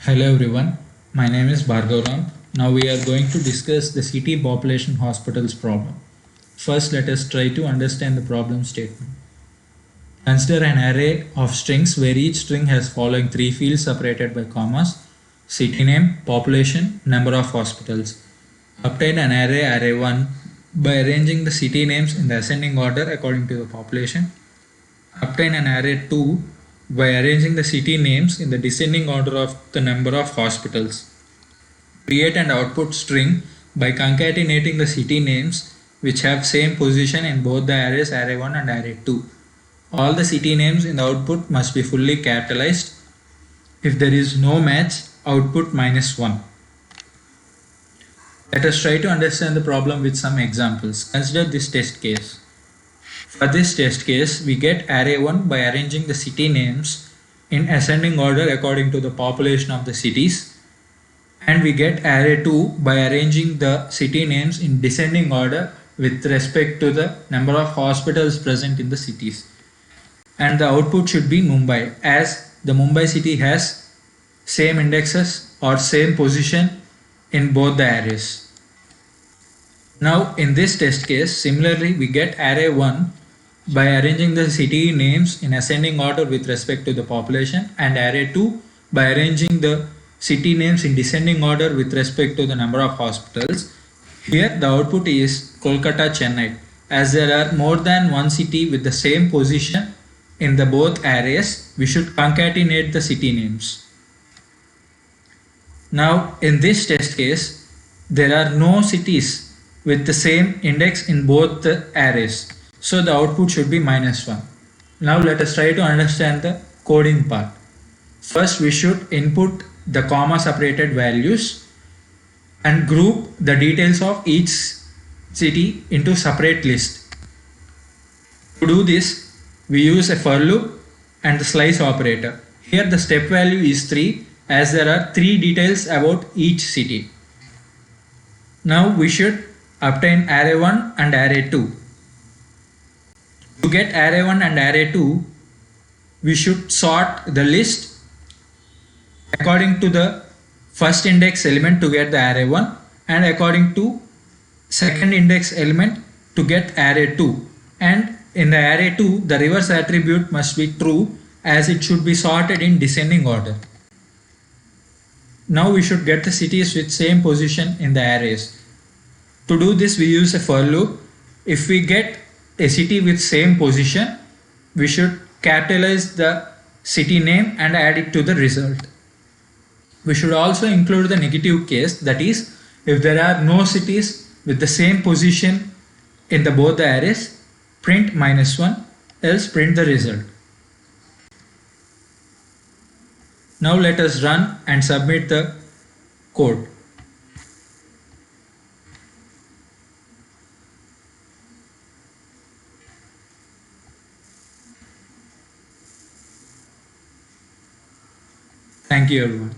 Hello everyone, my name is Bhargav Ram. Now we are going to discuss the city population hospitals problem. First, let us try to understand the problem statement. Consider an array of strings where each string has following three fields separated by commas: city name, population, number of hospitals. Obtain an array 1 by arranging the city names in the ascending order according to the population. Obtain an array 2 by arranging the city names in the descending order of the number of hospitals. Create and output string by concatenating the city names which have same position in both the arrays array 1 and array 2. All the city names in the output must be fully capitalized. If there is no match, output -1. Let us try to understand the problem with some examples. Consider this test case. For this test case, we get array 1 by arranging the city names in ascending order according to the population of the cities, and we get array 2 by arranging the city names in descending order with respect to the number of hospitals present in the cities. And the output should be Mumbai, as the Mumbai city has same indexes or same position in both the arrays. Now in this test case, similarly we get array 1 by arranging the city names in ascending order with respect to the population, and array 2 by arranging the city names in descending order with respect to the number of hospitals. Here the output is Kolkata, Chennai, as there are more than one city with the same position in the both arrays. We should concatenate the city names. Now in this test case, there are no cities with the same index in both the arrays, so the output should be -1. Now let us try to understand the coding part. First, we should input the comma separated values and group the details of each city into separate list. To do this, we use a for loop and the slice operator. Here the step value is 3, as there are 3 details about each city. Now we should obtain array 1 and array 2. To get array 1 and array 2, we should sort the list according to the first index element to get the array 1, and according to second index element to get array 2. And in the array 2, the reverse attribute must be true, as it should be sorted in descending order. Now we should get the cities with same position in the arrays. To do this, we use a for loop. If we get a city with same position, we should capitalize the city name and add it to the result. We should also include the negative case, that is, if there are no cities with the same position in the both the arrays, print -1, else print the result. Now let us run and submit the code. Thank you everyone.